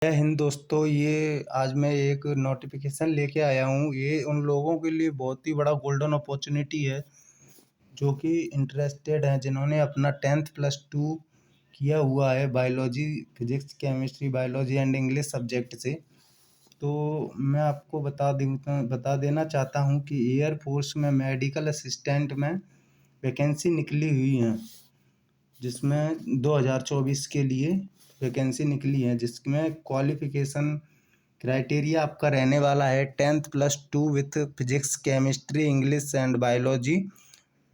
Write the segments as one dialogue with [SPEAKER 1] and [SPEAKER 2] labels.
[SPEAKER 1] जय हिंद दोस्तों। ये आज मैं एक नोटिफिकेशन लेके आया हूँ। ये उन लोगों के लिए बहुत ही बड़ा गोल्डन अपॉर्चुनिटी है जो कि इंटरेस्टेड हैं, जिन्होंने अपना 10th+2 किया हुआ है biology, physics, chemistry, biology and English subject से। तो मैं आपको बता देना चाहता हूँ कि एयरफोर्स में मेडिकल असिस्टेंट में वैकेंसी निकली हुई हैं, जिसमें 2024 के लिए वैकेंसी निकली है, जिसमें क्वालिफिकेशन क्राइटेरिया आपका रहने वाला है 10th+2 with physics, chemistry, English and biology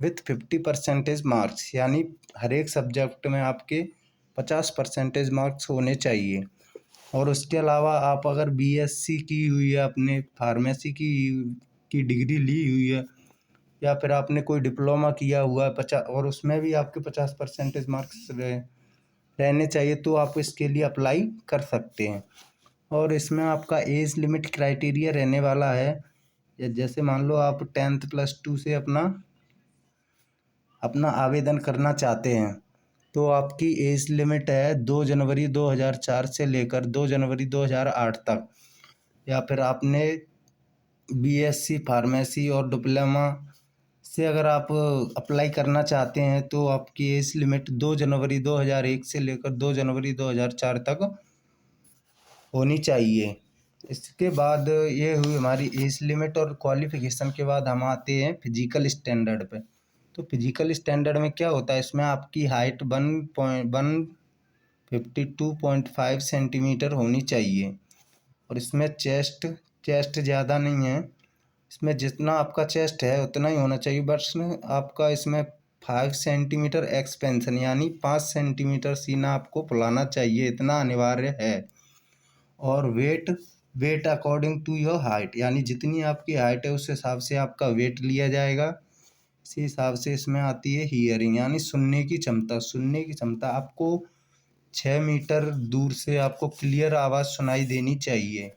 [SPEAKER 1] with 50% marks, यानी हर एक सब्जेक्ट में आपके 50% मार्क्स होने चाहिए। और उसके अलावा आप अगर बीएससी की हुई है, अपने फार्मेसी की डिग्री ली हुई है, या फिर आपने कोई डिप्लोमा किया हुआ है 50 और उसमें भी आपके 50% मार्क्स रहने चाहिए, तो आप इसके लिए अप्लाई कर सकते हैं। और इसमें आपका एज लिमिट क्राइटेरिया रहने वाला है, जैसे मान लो आप 10th+2 से अपना आवेदन करना चाहते हैं, तो आपकी एज लिमिट है 2 जनवरी 2004 से लेकर 2 जनवरी 2008 तक। या फिर आपने बीएससी फार्मेसी और डिप्लोमा से अगर आप अप्लाई करना चाहते हैं, तो आपकी एज लिमिट 2 जनवरी 2001 से लेकर 2 जनवरी 2004 तक होनी चाहिए। इसके बाद ये हुई हमारी एज लिमिट और क्वालिफिकेशन के बाद हम आते हैं फिजिकल स्टैंडर्ड पे। तो फिजिकल स्टैंडर्ड में क्या होता है, इसमें आपकी हाइट 152.5 सेंटीमीटर होनी चाहिए। और इसमें चेस्ट ज़्यादा नहीं है, इसमें जितना आपका चेस्ट है उतना ही होना चाहिए, बस आपका इसमें 5 सेंटीमीटर एक्सपेंशन यानी 5 सेंटीमीटर सीना आपको फुलाना चाहिए, इतना अनिवार्य है। और weight according to your height, यानी जितनी आपकी हाइट है उस हिसाब से आपका वेट लिया जाएगा। इसी हिसाब से इसमें आती है हियरिंग, यानी सुनने की क्षमता आपको 6 मीटर दूर से आपको क्लियर आवाज़ सुनाई देनी चाहिए।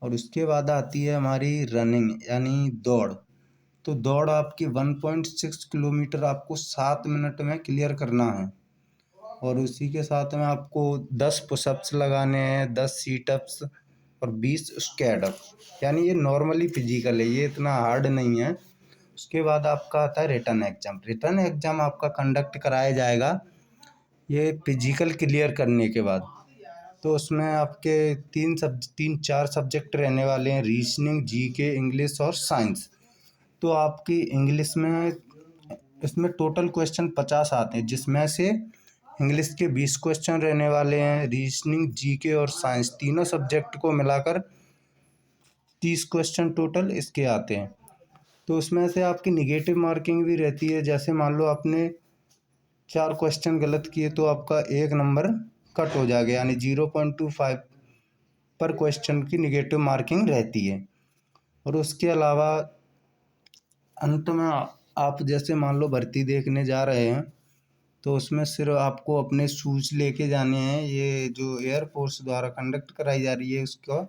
[SPEAKER 1] और उसके बाद आती है हमारी रनिंग, यानी दौड़। तो दौड़ आपकी 1.6 किलोमीटर आपको 7 मिनट में क्लियर करना है। और उसी के साथ में आपको 10 पुशअप्स लगाने हैं, 10 सीटअप्स और 20 स्क्वाट्स, यानी ये नॉर्मली फिजिकल है, ये इतना हार्ड नहीं है। उसके बाद आपका आता है रिटर्न एग्ज़ाम आपका कंडक्ट कराया जाएगा ये फिजिकल क्लियर करने के बाद। तो उसमें आपके 3-4 सब्जेक्ट रहने वाले हैं, रीजनिंग, जीके, इंग्लिश और साइंस। तो आपकी इंग्लिश में इसमें टोटल क्वेश्चन 50 आते हैं, जिसमें से इंग्लिश के 20 क्वेश्चन रहने वाले हैं। रीजनिंग, जीके और साइंस तीनों सब्जेक्ट को मिलाकर 30 क्वेश्चन टोटल इसके आते हैं। तो उसमें से आपकी निगेटिव मार्किंग भी रहती है, जैसे मान लो आपने 4 क्वेश्चन गलत किए तो आपका 1 नंबर कट हो जाएगा, यानी 0.25 पर क्वेश्चन की निगेटिव मार्किंग रहती है। और उसके अलावा अंत में आप जैसे मान लो भर्ती देखने जा रहे हैं, तो उसमें सिर्फ आपको अपने शूज़ लेके जाने हैं। ये जो एयरफोर्स द्वारा कंडक्ट कराई जा रही है उसका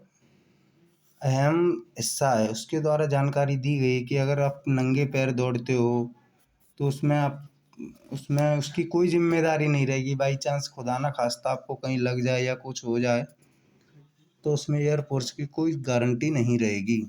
[SPEAKER 1] अहम हिस्सा है। उसके द्वारा जानकारी दी गई कि अगर आप नंगे पैर दौड़ते हो तो उसमें उसकी कोई जिम्मेदारी नहीं रहेगी। बाई चांस खुदा ना खास्ता आपको कहीं लग जाए या कुछ हो जाए, तो उसमें एयरफोर्स की कोई गारंटी नहीं रहेगी।